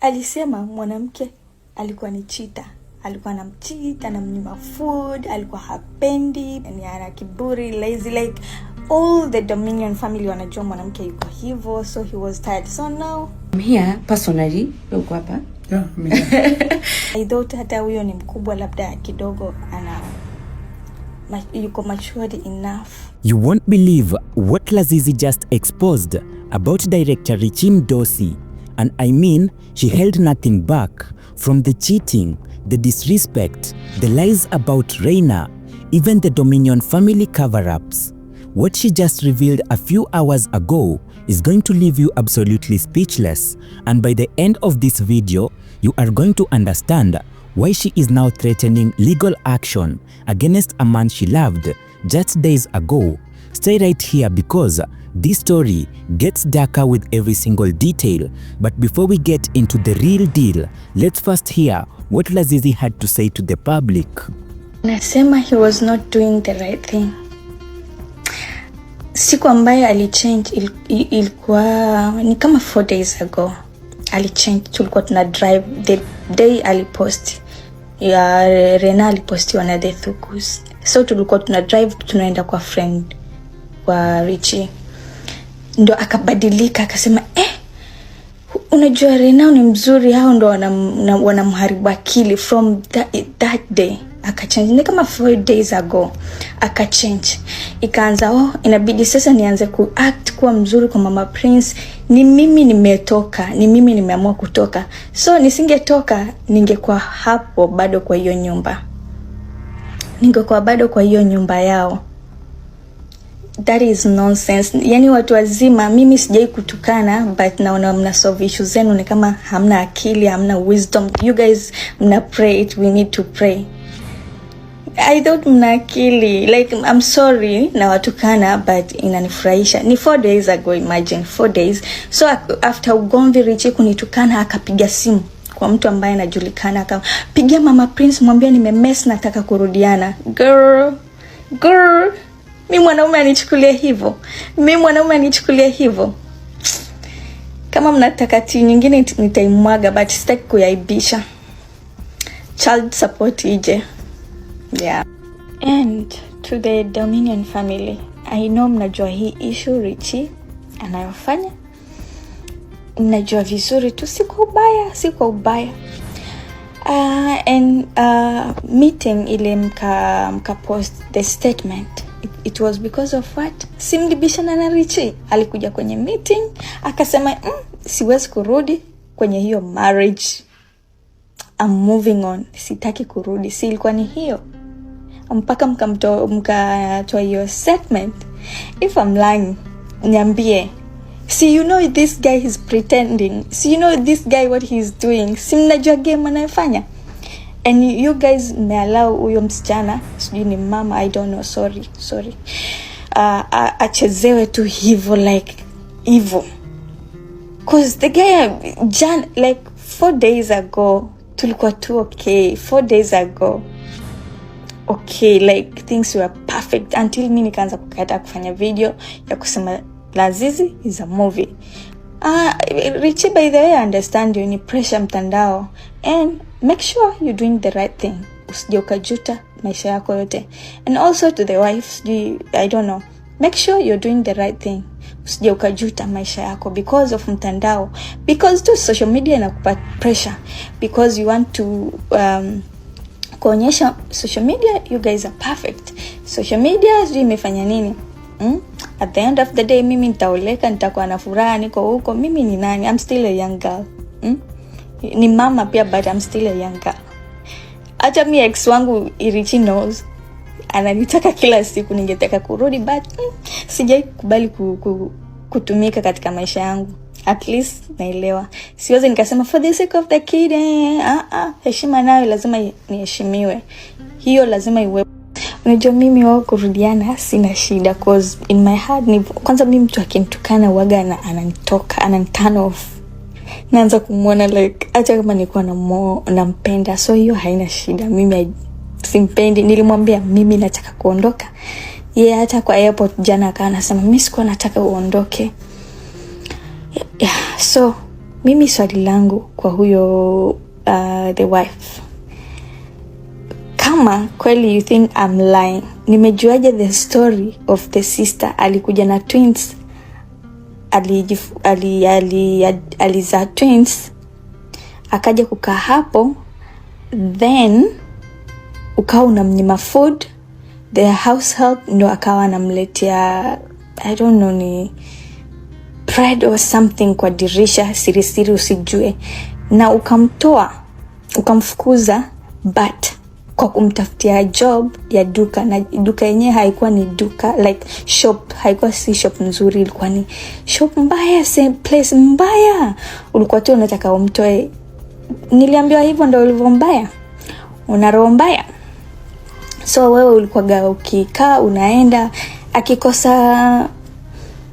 Alisema mwanamke alikuwa ni cheater. Alikuwa anamcheat, anamnyima food, alikuwa hapendi, yani ana kiburi, lazy, like all the Dominion family wanajua mwanamke yuko hivyo, so he was tired. So now I'm here personally, uko hapa. Yeah, I thought hata huyo ni mkubwa labda kidogo ana yuko matured enough. You won't believe what Lazizi just exposed about Director Ritchie Mdosi. And I mean, she held nothing back from the cheating, the disrespect, the lies about Reina, even the Dominion family cover-ups. What she just revealed a few hours ago is going to leave you absolutely speechless. And by the end of this video, you are going to understand why she is now threatening legal action against a man she loved just days ago. Stay right here because this story gets darker with every single detail. But before we get into the real deal, let's first hear what Lazizi had to say to the public. Nasema he was not doing the right thing. Siku ambayo alichange ilikuwa ni kama 4 days ago. Alichange, tulikuwa tuna drive the day alipost ya Rena aliposti wanade thukus. So tulikuwa tuna drive tunaenda kwa friend wa Ritchie. Ndo akabadilika akasema unajua Rena ni mzuri, hao ndo wanamharibu akili. From that day akachange, ni kama 4 days ago akachange. Ikaanza inabidi sasa nianze kuact kuwa mzuri kwa Mama Prince. Ni mimi nimetoka, ni mimi nimeamua kutoka. So nisingetoka ningekuwa hapo bado kwa hiyo nyumba. Ningekuwa bado kwa hiyo nyumba yao. That is nonsense. Yani watu wazima, mimi sijai kutukana, but naona mna solve issues zenu ni kama hamna akili, hamna wisdom. You guys mna pray it, we need to pray. I thought mna akili. Like, I'm sorry na watukana, but inanifurahisha. Ni 4 days ago, imagine 4 days. So after ugomvi Ritchie kunitukana, akapiga simu kwa mtu ambaye anajulikana, akapigia Mama Prince mwambie nimemess, nataka kurudiana. Girl, mimi mwanaume anichukulia hivyo. Kama mnataka tii nyingine nitaimwaga, but sitaki kuyaibisha. Child support ije. Yeah. And to the Dominion family, I know mnajua hii issue Ritchie anayofanya. Mnajua vizuri tu, si kwa ubaya. Meeting ile mka post the statement. It was because of what? Simlibishana na Ritchie. Alikuja kwenye meeting akasema siwezi kurudi kwenye hiyo marriage. I'm moving on. Sitaki kurudi. Si ilikuwa ni hiyo. Mpaka mkatoa hiyo statement. If I'm lying, niambie. See, you know this guy is pretending. See, you know this guy what he's doing. Si mnajua game anayofanya. And you guys allow huyo msichana, sijui ni mama, I don't know, sorry. Achezewe tu hivyo, like hivyo. Cause the guy like 4 days ago tulikuwa tu okay. 4 days ago okay, like things were perfect until mimi nikaanza kukata kufanya video ya kusema Lazizi is a movie. Ritchie, by the way, I understand you ni pressure mtandao, and make sure you're doing the right thing. Usije ukajuta maisha yako yote. And also to the wives, I don't know, make sure you're doing the right thing. Usije ukajuta maisha yako because of mtandao, because to social media inakupa pressure, because you want to kuonyesha social media you guys are perfect. Social media sijui imefanya nini. At the end of the day, mimi nitaoleka, nitakuwa na furaha, niko huko. Mimi ni nani? I'm still a young girl. Ni mama pia, but I'm still a young girl. Hata mi ex wangu Ritchie knows. Ananitaka kila siku ningetaka kurudi, but sijai kubali kutumika katika maisha yangu. At least naelewa. Siwezi nikasema for the sake of the kid. Heshima nayo lazima niheshimiwe. Hiyo lazima iwe. Unajua mimi wao kurudiana sina shida, cause in my heart ni kwanza mimi mtu akinitukana waga ananitoka, turn off. Naanza kumuona like acha kama nilikuwa nampenda, so hiyo haina shida. Mimi simpendi, nilimwambia mimi nataka kuondoka. Yeye hata kwa airport jana akawa anasema mimi sikuwa nataka uondoke. Yeah, so Mimi swali langu kwa huyo the wife, kama kweli you think I'm lying, nimejuaje the story of the sister? Alikuja na twins, alizaa twins, akaja kukaa hapo, then ukawa unamnyima food, the house help ndo akawa anamletea I don't know ni bread or something kwa dirisha siri usijue, na ukamtoa ukamfukuza, but kwa kumtafutia job ya duka, na duka yenyewe haikuwa ni duka like shop, haikuwa si shop nzuri, ilikuwa ni shop mbaya, same place mbaya. Ulikuwa tu unataka umtoe. Niliambiwa hivyo ndio ulivyo mbaya, una roho mbaya. So wewe ulikuwa ukikaa unaenda, akikosa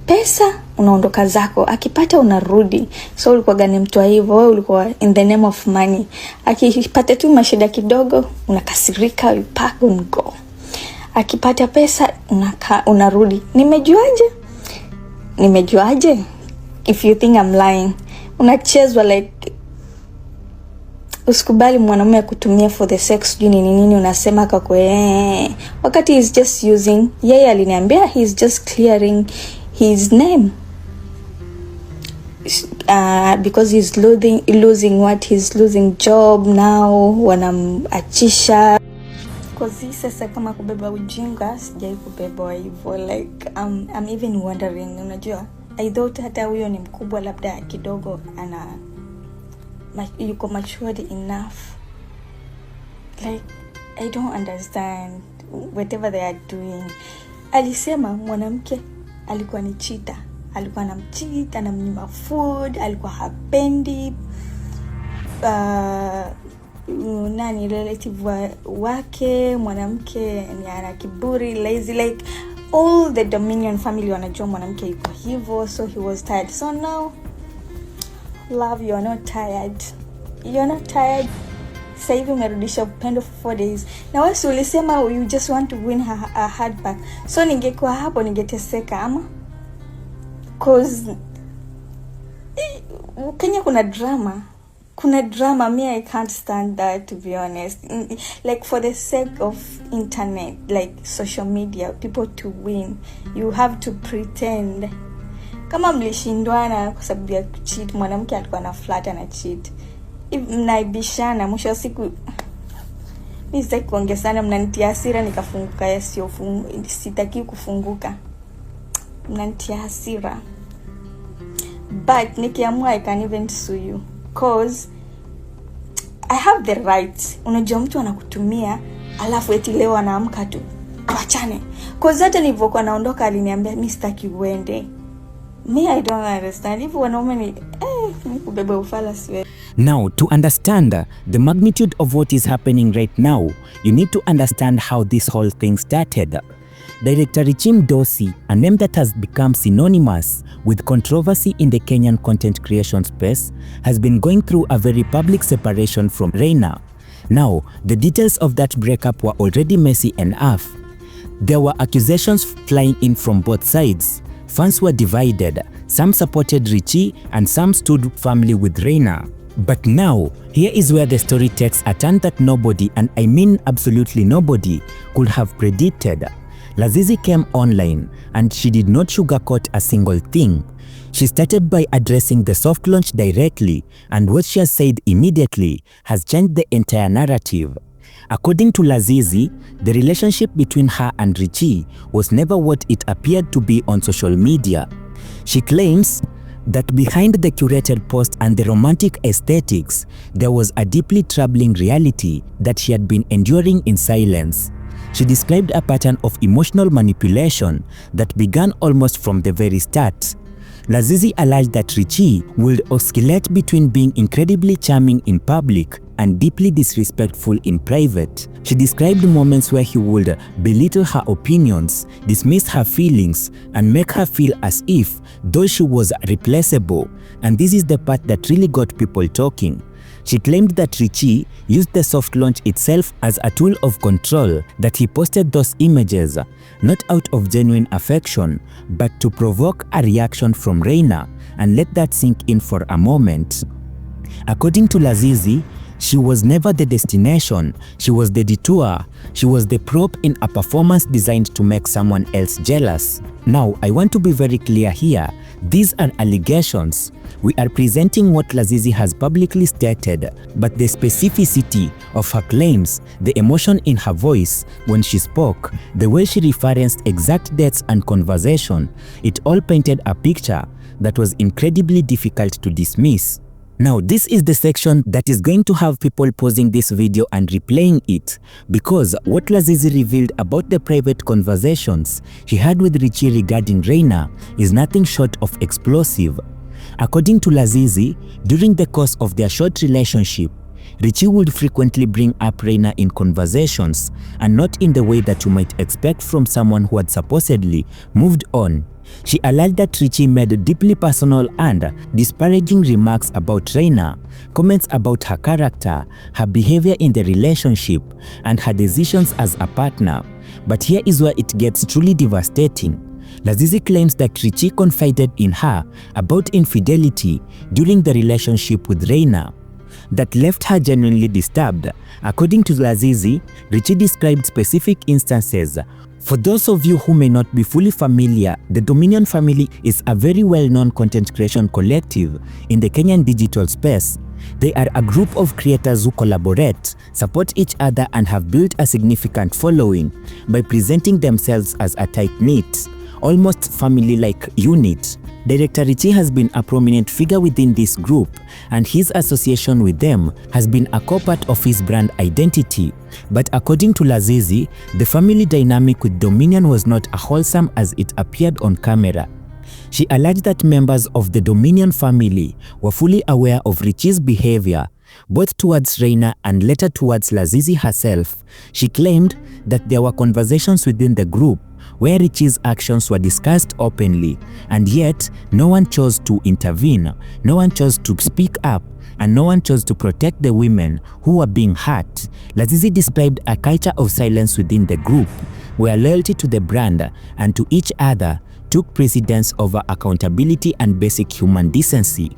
pesa unaondoka zako, akipata unarudi. So ulikuwa gani mtu hivyo? Wewe ulikuwa in the name of money. Akipata tu mashida kidogo unakasirika, you pack and go. Akipata pesa unarudi. Nimejuaje? If you think I'm lying, unachezwa like. Usikubali mwanamume kutumia for the sex nini unasema kakwe, wakati he's just using. Yeye aliniambia he's just clearing his name because he's losing he's losing job now, wanamachisha. Cause sasa kama kubeba ujinga, sijai kubeba hivyo like I'm even wondering, unajua I thought hata huyo ni mkubwa labda kidogo yuko matured enough. Like I don't understand whatever they are doing. Alisema mwanamke alikuwa ni cheater, alikuwa anamcheat, anamnyima food, alikuwa hapendi nani relative wake, mwanamke ni ana kiburi, lazy, like all the Dominion family wanajua mwanamke yuko hivyo. So he was tired. So now love, you're not tired. Sasa hivi umerudisha upendo for 4 days. Na wewe ulisema you just want to win her heart back. So ningekuwa hapo ningeteseka ama? Cause Kenya kuna drama. Me, I can't stand that, to be honest. Like for the sake of internet, like social media, people to win, you have to pretend. Kama mlishindwana kwa sababu ya cheat, mwanamke alikuwa na flat na cheat, mnaibishana, mwisho wa siku mimi sitaki kuongea sana, mnanitia hasira nikafunguka, sitaki kufunguka, mnanitia hasira. But nikiamua I can even sue you cause I have the right. Unajua mtu anakutumia alafu eti leo anaamka tu tuachane. Cause hata nilipokuwa naondoka aliniambia mimi sitaki uende. Me, I don't understand. If wanaume ni kubeba ufala siwe. Now, to understand the magnitude of what is happening right now, you need to understand how this whole thing started. Director Ritchie Mdosi, a name that has become synonymous with controversy in the Kenyan content creation space, has been going through a very public separation from Reina. Now, the details of that breakup were already messy enough. There were accusations flying in from both sides. Fans were divided. Some supported Ritchie and some stood firmly with Reina. But now, here is where the story takes a turn that nobody, and I mean absolutely nobody, could have predicted. Lazizi came online and she did not sugarcoat a single thing. She started by addressing the soft launch directly, and what she has said immediately has changed the entire narrative. According to Lazizi, the relationship between her and Ritchie was never what it appeared to be on social media. She claims that behind the curated post and the romantic aesthetics, there was a deeply troubling reality that she had been enduring in silence. She described a pattern of emotional manipulation that began almost from the very start. Lazizi alleged that Ritchie would oscillate between being incredibly charming in public and deeply disrespectful in private. She described moments where he would belittle her opinions, dismiss her feelings, and make her feel as if though she was replaceable. And this is the part that really got people talking. She claimed that Ritchie used the soft launch itself as a tool of control, that he posted those images not out of genuine affection, but to provoke a reaction from Reina and let that sink in for a moment. According to Lazizi, she was never the destination, she was the detour, she was the prop in a performance designed to make someone else jealous. Now, I want to be very clear here. These are allegations. We are presenting what Lazizi has publicly stated, but the specificity of her claims, the emotion in her voice when she spoke, the way she referenced exact dates and conversation, it all painted a picture that was incredibly difficult to dismiss. Now, this is the section that is going to have people pausing this video and replaying it, because what Lazizi revealed about the private conversations she had with Ritchie regarding Reina is nothing short of explosive. According to Lazizi, during the course of their short relationship, Ritchie would frequently bring up Reina in conversations, and not in the way that you might expect from someone who had supposedly moved on. She alleged that Ritchie made deeply personal and disparaging remarks about Reina, comments about her character, her behavior in the relationship, and her decisions as a partner. But here is where it gets truly devastating. Lazizi claims that Ritchie confided in her about infidelity during the relationship with Reina. That left her genuinely disturbed. According to Lazizi, Ritchie described specific instances. For those of you who may not be fully familiar, the Dominion family is a very well-known content creation collective in the Kenyan digital space. They are a group of creators who collaborate, support each other, and have built a significant following by presenting themselves as a tight-knit, almost family-like unit. Director Ritchie has been a prominent figure within this group, and his association with them has been a core part of his brand identity. But according to Lazizi, the family dynamic with Dominion was not as wholesome as it appeared on camera. She alleged that members of the Dominion family were fully aware of Ritchie's behavior, both towards Reina and later towards Lazizi herself. She claimed that there were conversations within the group where Ritchie's actions were discussed openly, and yet no one chose to intervene, no one chose to speak up, and no one chose to protect the women who were being hurt. Lazizi described a culture of silence within the group, where loyalty to the brand and to each other took precedence over accountability and basic human decency.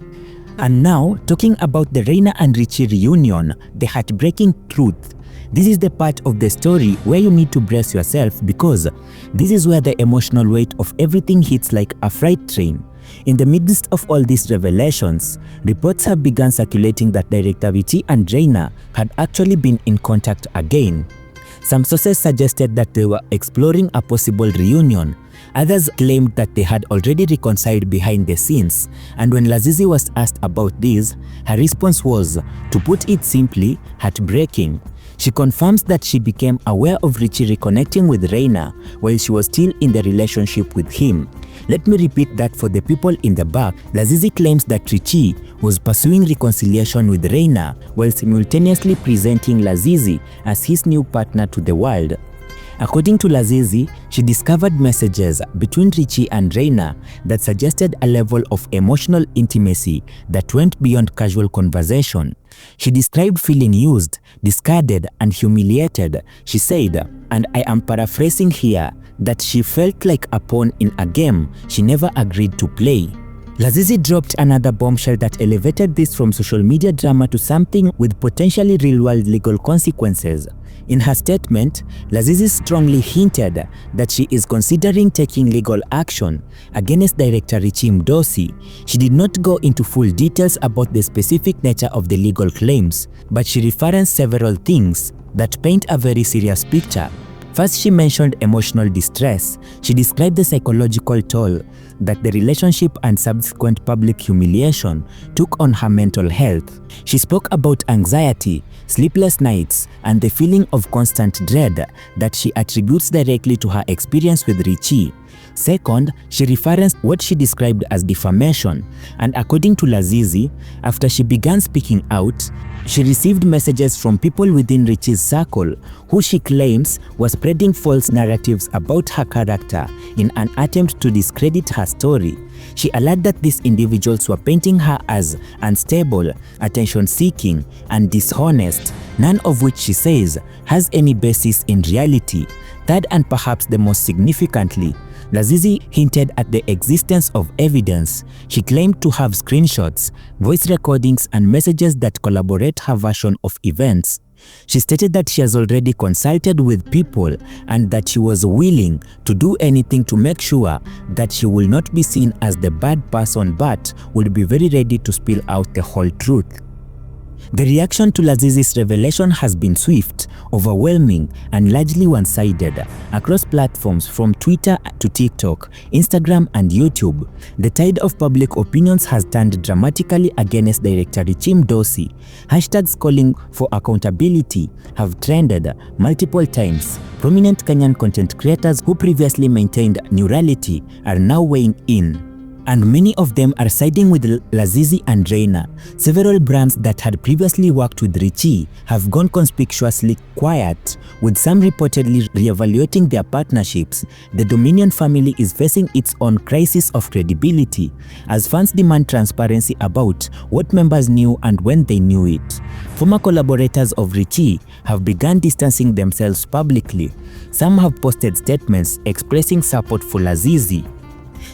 And now, talking about the Reina and Ritchie reunion, the heartbreaking truth. This is the part of the story where you need to brace yourself, because this is where the emotional weight of everything hits like a freight train. In the midst of all these revelations, reports have begun circulating that Director Ritchie and Reina had actually been in contact again. Some sources suggested that they were exploring a possible reunion. Others claimed that they had already reconciled behind the scenes, and when Lazizi was asked about this, her response was, to put it simply, heartbreaking. She confirms that she became aware of Ritchie reconnecting with Reina while she was still in the relationship with him. Let me repeat that for the people in the back. Lazizi claims that Ritchie was pursuing reconciliation with Reina while simultaneously presenting Lazizi as his new partner to the world. According to Lazizi, she discovered messages between Ritchie and Reina that suggested a level of emotional intimacy that went beyond casual conversation. She described feeling used, discarded, and humiliated. She said, and I am paraphrasing here, that she felt like a pawn in a game she never agreed to play. Lazizi dropped another bombshell that elevated this from social media drama to something with potentially real-world legal consequences. In her statement, Lazizi strongly hinted that she is considering taking legal action against Director Ritchie Mdosi. She did not go into full details about the specific nature of the legal claims, but she referenced several things that paint a very serious picture. First, she mentioned emotional distress. She described the psychological toll that the relationship and subsequent public humiliation took on her mental health. She spoke about anxiety, sleepless nights, and the feeling of constant dread that she attributes directly to her experience with Ritchie. Second, she referenced what she described as defamation, and according to Lazizi, after she began speaking out, She received messages from people within Ritchie's circle who she claims were spreading false narratives about her character in an attempt to discredit her story. She alleged that these individuals were painting her as unstable, attention-seeking, and dishonest, none of which she says has any basis in reality. Third, and perhaps the most significantly, Lazizi hinted at the existence of evidence. She claimed to have screenshots, voice recordings, and messages that corroborate her version of events. She stated that she has already consulted with people and that she was willing to do anything to make sure that she will not be seen as the bad person, but would be very ready to spill out the whole truth. The reaction to Lazizi's revelation has been swift, overwhelming, and largely one-sided. Across platforms from Twitter to TikTok, Instagram, and YouTube, the tide of public opinions has turned dramatically against Director Ritchie Mdosi. Hashtags calling for accountability have trended multiple times. Prominent Kenyan content creators who previously maintained neurality are now weighing in, and many of them are siding with Lazizi and Reina. Several brands that had previously worked with Ritchie have gone conspicuously quiet, with some reportedly reevaluating their partnerships. The Dominion family is facing its own crisis of credibility, as fans demand transparency about what members knew and when they knew it. Former collaborators of Ritchie have begun distancing themselves publicly. Some have posted statements expressing support for Lazizi.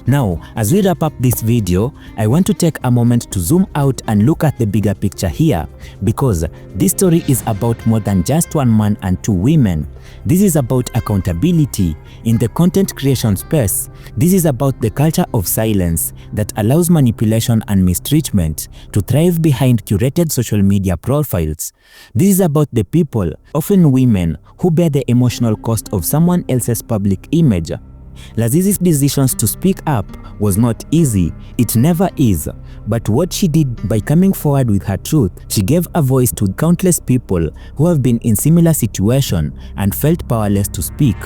Now, as we wrap up this video, I want to take a moment to zoom out and look at the bigger picture here, because this story is about more than just one man and two women. This is about accountability in the content creation space. This is about the culture of silence that allows manipulation and mistreatment to thrive behind curated social media profiles. This is about the people, often women, who bear the emotional cost of someone else's public image. Lazizi's decisions to speak up was not easy, it never is, but what she did by coming forward with her truth, she gave a voice to countless people who have been in similar situations and felt powerless to speak.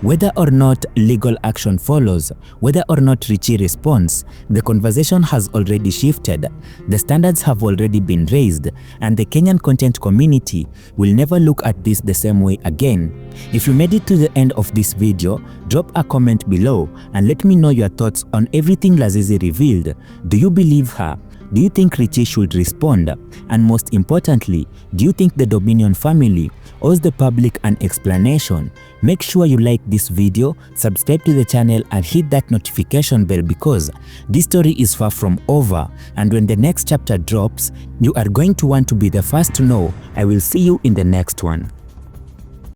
Whether or not legal action follows, whether or not Ritchie responds, the conversation has already shifted, the standards have already been raised, and the Kenyan content community will never look at this the same way again. If you made it to the end of this video, drop a comment below and let me know your thoughts on everything Lazizi revealed. Do you believe her? Do you think Ritchie should respond? And most importantly, do you think the Dominion family owes the public an explanation? Make sure you like this video, subscribe to the channel, and hit that notification bell, because this story is far from over, and when the next chapter drops, you are going to want to be the first to know. I will see you in the next one.